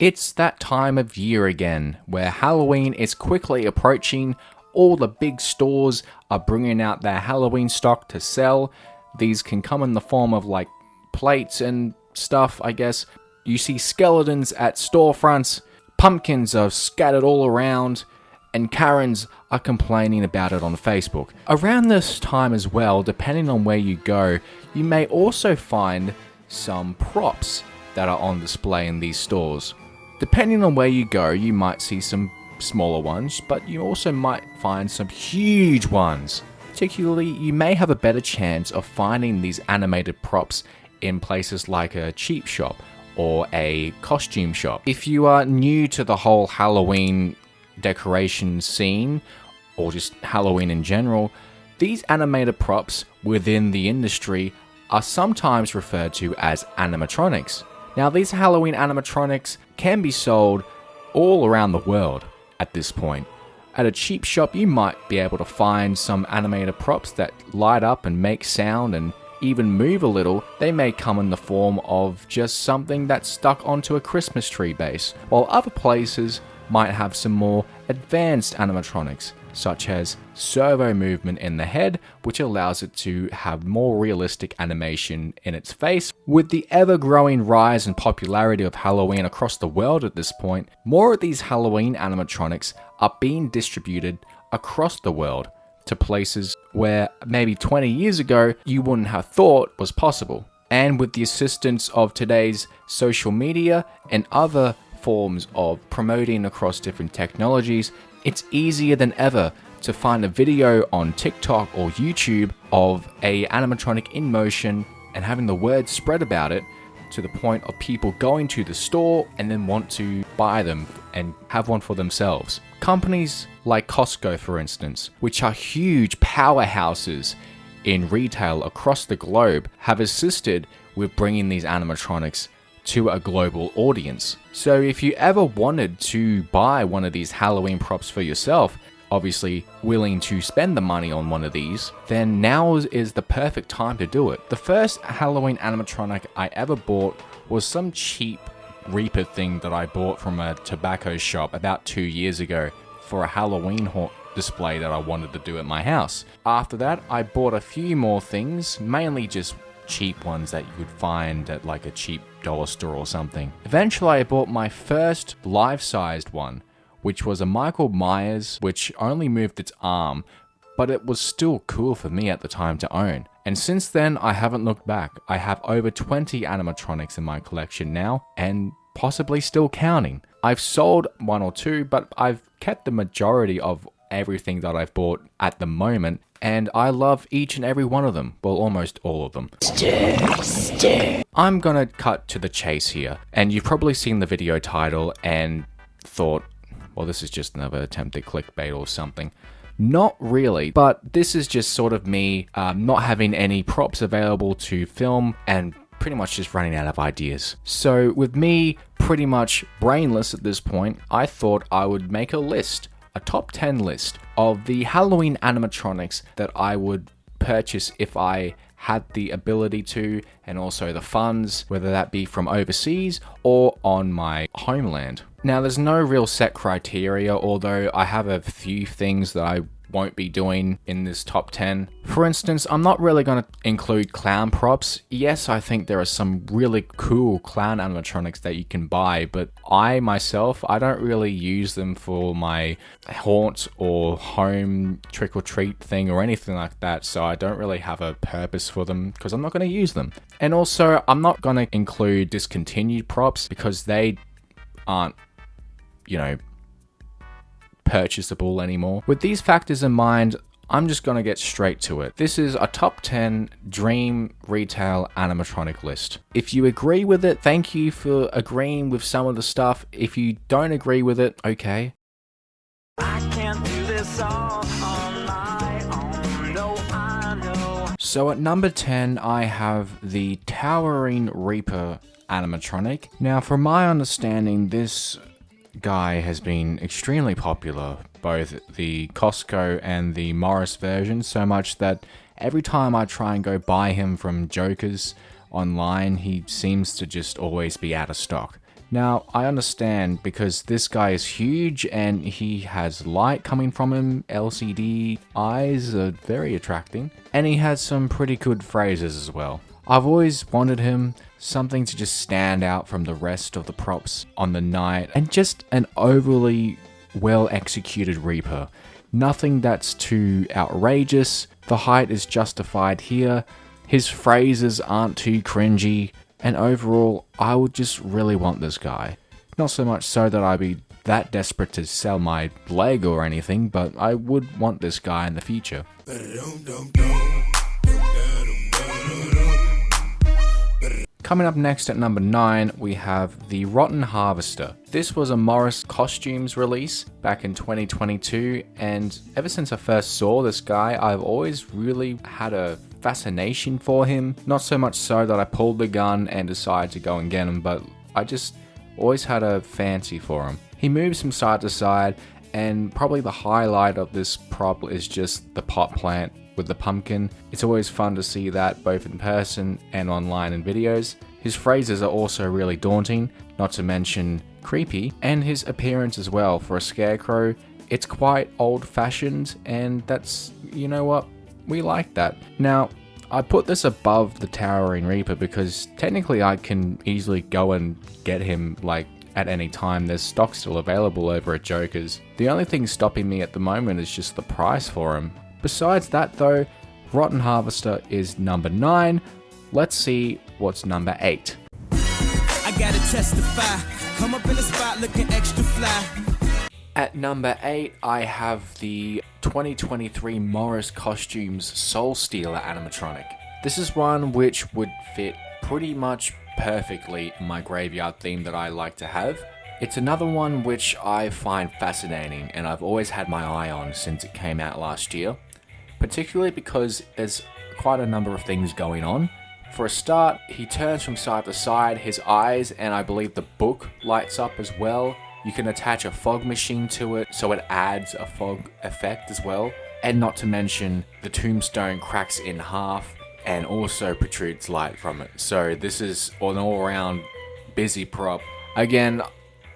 It's that time of year again, where Halloween is quickly approaching. All the big stores are bringing out their Halloween stock to sell. These can come in the form of like plates and stuff, I guess. You see skeletons at storefronts, pumpkins are scattered all around, and Karens are complaining about it on Facebook. Around this time as well, depending on where you go, you may also find some props that are on display in these stores. Depending on where you go, you might see some smaller ones, but you also might find some huge ones. Particularly, you may have a better chance of finding these animated props in places like a cheap shop or a costume shop. If you are new to the whole Halloween decoration scene, or just Halloween in general, these animated props within the industry are sometimes referred to as animatronics. Now, these Halloween animatronics can be sold all around the world at this point. At a cheap shop, you might be able to find some animated props that light up and make sound and even move a little. They may come in the form of just something that's stuck onto a Christmas tree base, while other places might have some more advanced animatronics, such as servo movement in the head, which allows it to have more realistic animation in its face. With the ever-growing rise and popularity of Halloween across the world at this point, more of these Halloween animatronics are being distributed across the world to places where maybe 20 years ago you wouldn't have thought was possible. And with the assistance of today's social media and other forms of promoting across different technologies, it's easier than ever to find a video on TikTok or YouTube of a animatronic in motion and having the word spread about it to the point of people going to the store and then want to buy them and have one for themselves. Companies like Costco, for instance, which are huge powerhouses in retail across the globe, have assisted with bringing these animatronics to a global audience. So if you ever wanted to buy one of these Halloween props for yourself, obviously willing to spend the money on one of these, then now is the perfect time to do it. The first Halloween animatronic I ever bought was some cheap Reaper thing that I bought from a tobacco shop about 2 years ago for a Halloween display that I wanted to do at my house. After that, I bought a few more things, mainly just cheap ones that you would find at like a cheap dollar store or something. Eventually, I bought my first life-sized one, which was a Michael Myers, which only moved its arm, but it was still cool for me at the time to own. And since then, I haven't looked back. I have over 20 animatronics in my collection now, and possibly still counting. I've sold one or two, but I've kept the majority of everything that I've bought at the moment, and I love each and every one of them. Well, almost all of them. I'm gonna cut to the chase here, and you've probably seen the video title and thought, well, this is just another attempt at clickbait or something. Not really, but this is just sort of me not having any props available to film and pretty much just running out of ideas. So with me pretty much brainless at this point, I thought I would make a list, a top 10 list of the Halloween animatronics that I would purchase if I had the ability to, and also the funds, whether that be from overseas or on my homeland. Now, there's no real set criteria, although I have a few things that I won't be doing in this top 10. For instance, I'm not really going to include clown props. Yes, I think there are some really cool clown animatronics that you can buy, but I don't really use them for my haunt or home trick-or-treat thing or anything like that, so I don't really have a purpose for them because I'm not going to use them. And also, I'm not going to include discontinued props because they aren't, purchasable anymore. With these factors in mind, I'm just gonna get straight to it. This is a top 10 dream retail animatronic list. If you agree with it, thank you for agreeing with some of the stuff. If you don't agree with it, okay. I can't do this all on my own. No, I know. So at number 10, I have the Towering Reaper animatronic. Now, from my understanding, this guy has been extremely popular, both the Costco and the Morris version, so much that every time I try and go buy him from Jokers online, he seems to just always be out of stock. Now, I understand because this guy is huge and he has light coming from him, LCD eyes are very attracting, and he has some pretty good phrases as well. I've always wanted him, something to just stand out from the rest of the props on the night, and just an overly well executed Reaper. Nothing that's too outrageous, the height is justified here, his phrases aren't too cringy, and overall, I would just really want this guy. Not so much so that I'd be that desperate to sell my leg or anything, but I would want this guy in the future. Coming up next at number 9, we have the Rotten Harvester. This was a Morris Costumes release back in 2022, and ever since I first saw this guy, I've always really had a fascination for him. Not so much so that I pulled the gun and decided to go and get him, but I just always had a fancy for him. He moves from side to side, and probably the highlight of this prop is just the pot plant with the pumpkin. It's always fun to see that both in person and online in videos. His phrases are also really daunting, not to mention creepy, and his appearance as well for a scarecrow. It's quite old-fashioned, and that's, you know what, we like that. Now, I put this above the Towering Reaper because technically I can easily go and get him like at any time. There's stock still available over at Joker's. The only thing stopping me at the moment is just the price for him. Besides that though, Rotten Harvester is number 9. Let's see what's number 8. I gotta testify. Come up in the spot looking extra fly. At number 8, I have the 2023 Morris Costumes Soul Stealer animatronic. This is one which would fit pretty much perfectly in my graveyard theme that I like to have. It's another one which I find fascinating and I've always had my eye on since it came out last year, particularly because there's quite a number of things going on. For a start, he turns from side to side, his eyes and I believe the book lights up as well. You can attach a fog machine to it, so it adds a fog effect as well. And not to mention, the tombstone cracks in half and also protrudes light from it. So this is an all-around busy prop. Again,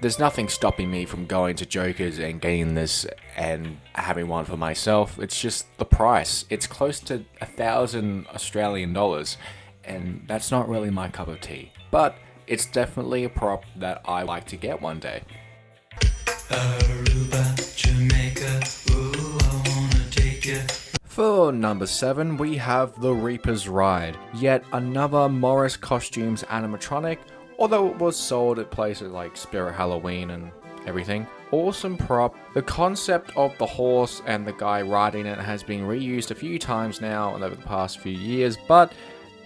there's nothing stopping me from going to Joker's and getting this and having one for myself. It's just the price. It's close to 1,000 Australian dollars, and that's not really my cup of tea. But it's definitely a prop that I like to get one day. Aruba, Jamaica, ooh, I wanna take you. For number 7, we have the Reaper's Ride, yet another Morris Costumes animatronic, although it was sold at places like Spirit Halloween and everything. Awesome prop. The concept of the horse and the guy riding it has been reused a few times now and over the past few years, but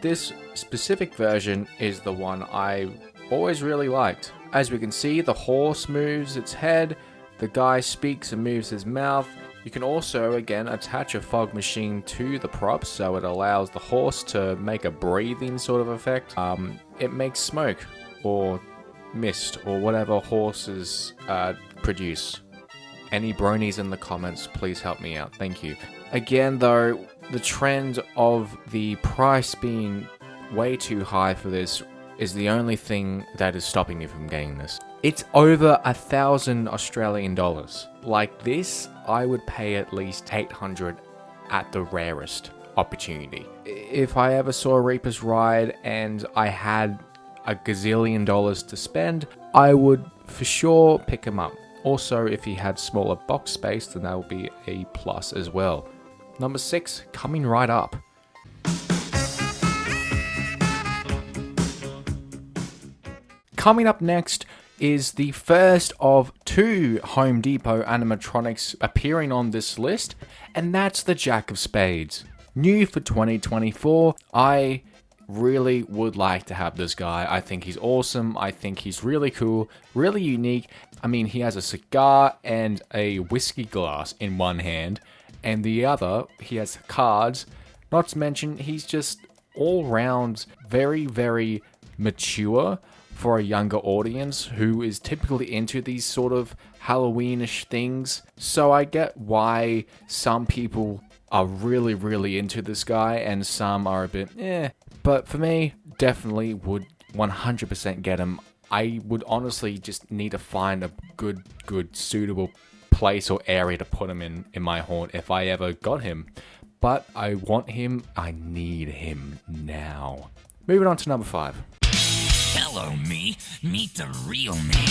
this specific version is the one I always really liked. As we can see, the horse moves its head, the guy speaks and moves his mouth. You can also, again, attach a fog machine to the prop so it allows the horse to make a breathing sort of effect. It makes smoke or mist or whatever horses produce. Any bronies in the comments, please help me out. Thank you. Again, though, the trend of the price being way too high for this is the only thing that is stopping me from getting this. It's over 1,000 Australian dollars. Like this, I would pay at least 800 at the rarest opportunity. If I ever saw a Reaper's Ride and I had a gazillion dollars to spend, I would for sure pick him up. Also, if he had smaller box space, then that would be a plus as well. Number 6, coming right up. Coming up next is the first of 2 Home Depot animatronics appearing on this list, and that's the Jack of Spades. New for 2024, I really would like to have this guy. I think he's awesome. I think he's really cool, really unique. I mean, he has a cigar and a whiskey glass in one hand, and the other, he has cards. Not to mention, he's just all round very, very mature for a younger audience who is typically into these sort of Halloweenish things. So I get why some people are really, really into this guy and some are a bit But for me, definitely would 100% get him. I would honestly just need to find a good suitable place or area to put him in my haunt if I ever got him. But I want him, I need him now. Moving on to number 5. Hello, me. Meet the real me.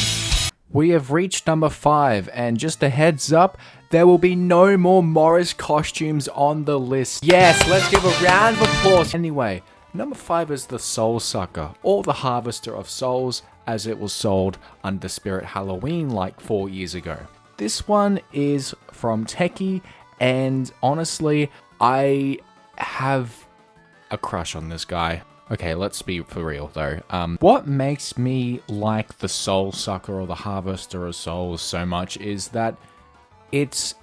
We have reached number 5, and just a heads up, there will be no more Morris costumes on the list. Yes, let's give a round of applause. Anyway, number 5 is the Soul Sucker, or the Harvester of Souls, as it was sold under Spirit Halloween like 4 years ago. This one is from Techie, and honestly, I have a crush on this guy. Okay, let's be for real though. What makes me like the Soul Sucker or the Harvester of Souls so much is that it's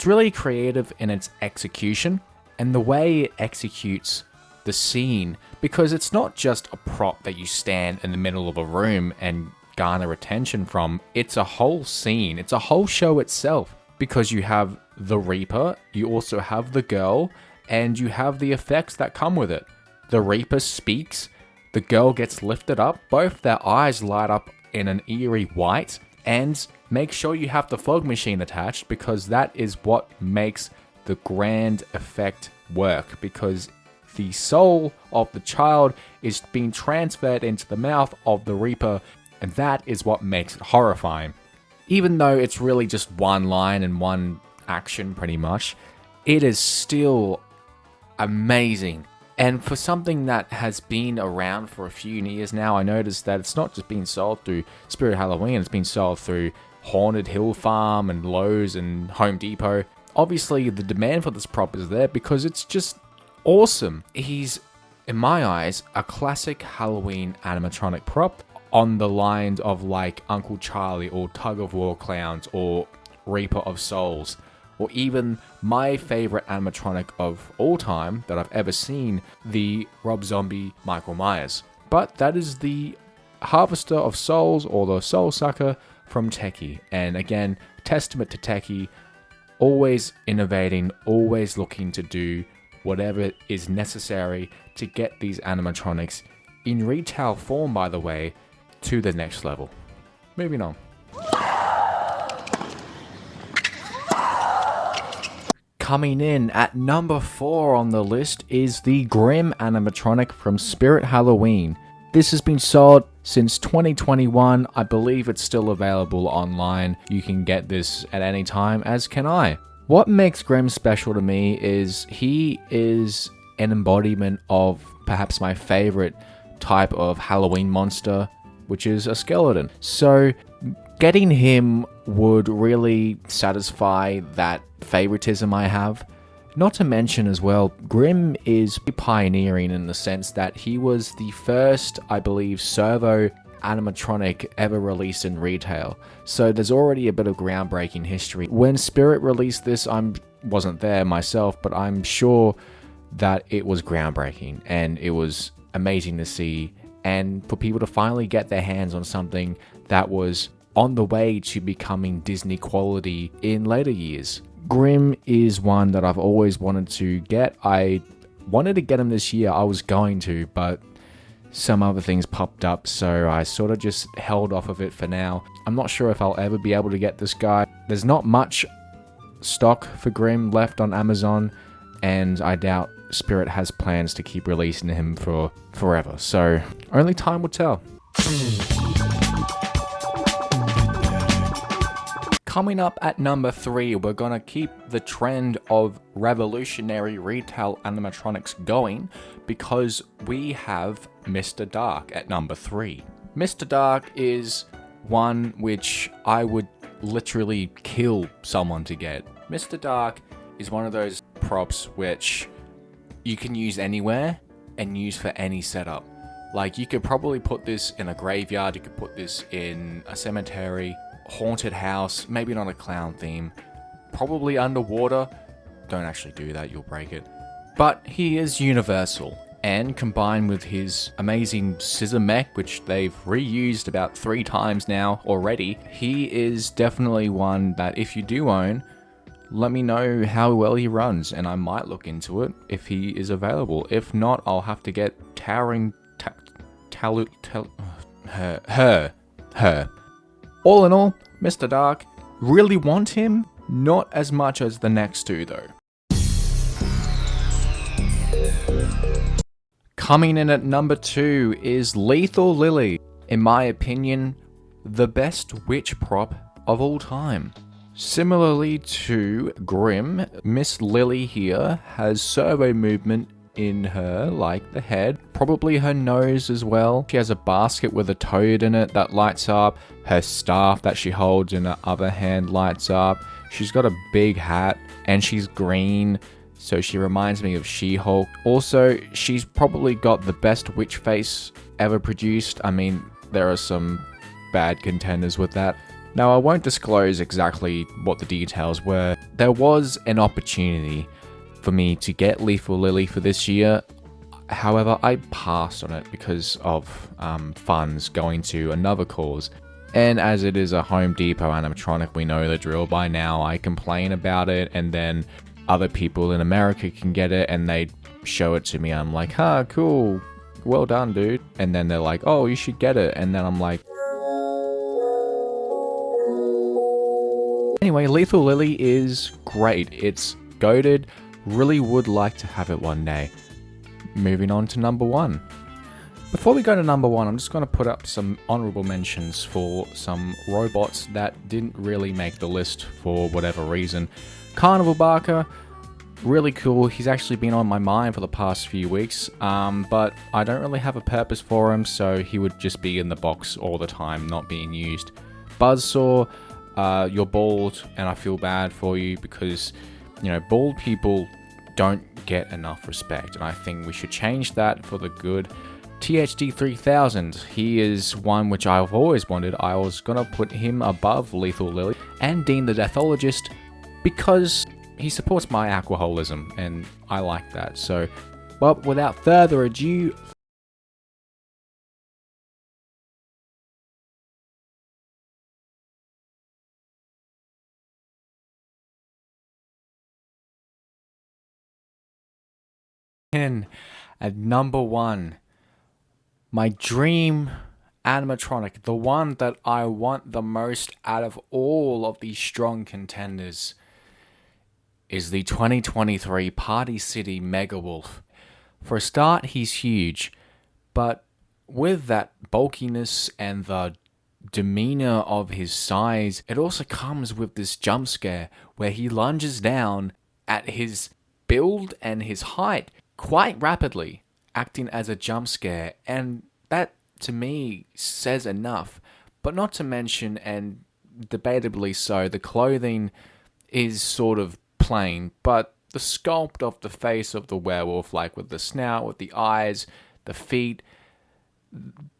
really creative in its execution and the way it executes the scene, because it's not just a prop that you stand in the middle of a room and garner attention from. It's a whole scene. It's a whole show itself, because you have the Reaper, you also have the girl, and you have the effects that come with it. The Reaper speaks, the girl gets lifted up, both their eyes light up in an eerie white, and make sure you have the fog machine attached, because that is what makes the grand effect work, because the soul of the child is being transferred into the mouth of the Reaper, and that is what makes it horrifying. Even though it's really just one line and one action pretty much, it is still amazing. And for something that has been around for a few years now, I noticed that it's not just being sold through Spirit Halloween, it's been sold through Haunted Hill Farm and Lowe's and Home Depot. Obviously, the demand for this prop is there because it's just awesome. He's, in my eyes, a classic Halloween animatronic prop on the lines of like Uncle Charlie or Tug of War Clowns or Reaper of Souls, or even my favorite animatronic of all time that I've ever seen, the Rob Zombie Michael Myers. But that is the Harvester of Souls, or the Soul Sucker, from Techie. And again, testament to Techie, always innovating, always looking to do whatever is necessary to get these animatronics, in retail form by the way, to the next level. Moving on. Coming in at number 4 on the list is the Grim animatronic from Spirit Halloween. This has been sold since 2021. I believe it's still available online. You can get this at any time, as can I. What makes Grim special to me is he is an embodiment of perhaps my favorite type of Halloween monster, which is a skeleton. So getting him would really satisfy that favoritism I have. Not to mention as well, Grim is pioneering in the sense that he was the first, I believe, servo animatronic ever released in retail. So there's already a bit of groundbreaking history. When Spirit released this, I wasn't there myself, but I'm sure that it was groundbreaking and it was amazing to see, and for people to finally get their hands on something that was on the way to becoming Disney quality in later years. Grim is one that I've always wanted to get. I wanted to get him this year. I was going to, but some other things popped up, so I sort of just held off of it for now. I'm not sure if I'll ever be able to get this guy. There's not much stock for Grim left on Amazon, and I doubt Spirit has plans to keep releasing him for forever, so only time will tell. Coming up at number 3, we're gonna keep the trend of revolutionary retail animatronics going, because we have Mr. Dark at number 3. Mr. Dark is one which I would literally kill someone to get. Mr. Dark is one of those props which you can use anywhere and use for any setup. Like, you could probably put this in a graveyard, you could put this in a cemetery, haunted house, maybe not a clown theme, probably underwater. Don't actually do that, you'll break it. But he is universal, and combined with his amazing scissor mech, which they've reused about 3 times now already, he is definitely one that if you do own, let me know how well he runs, and I might look into it if he is available. If not, I'll have to get her her. All in all, Mr. Dark, really want him? Not as much as the next two though. Coming in at number 2 is Lethal Lily. In my opinion, the best witch prop of all time. Similarly to Grimm, Miss Lily here has servo movement in her, like the head, probably her nose as well. She has a basket with a toad in it that lights up. Her staff that she holds in her other hand lights up. She's got a big hat and she's green, so she reminds me of She-Hulk. Also, she's probably got the best witch face ever produced. I mean, there are some bad contenders with that. Now, I won't disclose exactly what the details were. There was an opportunity for me to get Lethal Lily for this year. However, I passed on it because of funds going to another cause. And as it is a Home Depot animatronic, we know the drill by now. I complain about it, and then other people in America can get it, and they show it to me. I'm like, cool, well done, dude. And then they're like, oh, you should get it. And then I'm like... Anyway, Lethal Lily is great. It's goated. Really would like to have it one day. Moving on to number 1. Before we go to number 1, I'm just going to put up some honorable mentions for some robots that didn't really make the list for whatever reason. Carnival Barker, really cool. He's actually been on my mind for the past few weeks, but I don't really have a purpose for him, so he would just be in the box all the time, not being used. Buzzsaw, you're bald, and I feel bad for you because, you know, bald people don't get enough respect, and I think we should change that for the good. THD 3000, he is one which I've always wanted. I was gonna put him above Lethal Lily and Dean the Deathologist because he supports my alcoholism, and I like that. So, but without further ado, at number 1, my dream animatronic, the one that I want the most out of all of these strong contenders, is the 2023 Party City Mega Wolf. For a start, he's huge, but with that bulkiness and the demeanor of his size, it also comes with this jump scare where he lunges down at his build and his height quite rapidly, acting as a jump scare, and that to me says enough. But not to mention, and debatably so, the clothing is sort of plain, but the sculpt of the face of the werewolf, like with the snout, with the eyes, the feet,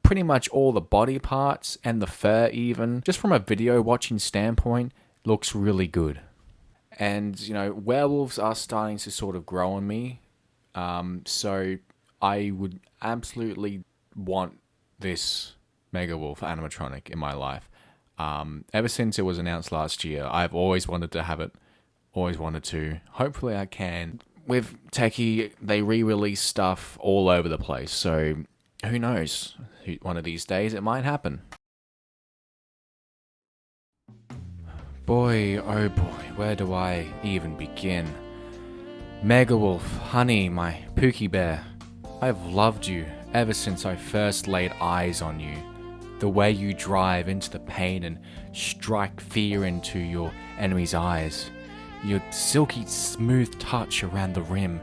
pretty much all the body parts and the fur even, just from a video watching standpoint, looks really good. And, you know, werewolves are starting to sort of grow on me. So I would absolutely want this Mega Wolf animatronic in my life. Ever since it was announced last year, I've always wanted to have it. Always wanted to. Hopefully I can. With Techie, they re-release stuff all over the place. So who knows? One of these days it might happen. Boy, oh boy, where do I even begin? Mega Wolf, honey, my Pookie Bear. I've loved you ever since I first laid eyes on you. The way you drive into the pain and strike fear into your enemy's eyes. Your silky smooth touch around the rim.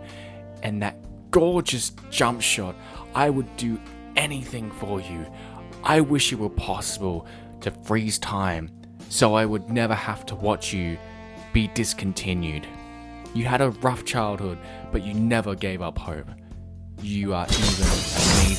And that gorgeous jump shot. I would do anything for you. I wish it were possible to freeze time so I would never have to watch you be discontinued. You had a rough childhood, but you never gave up hope. You are even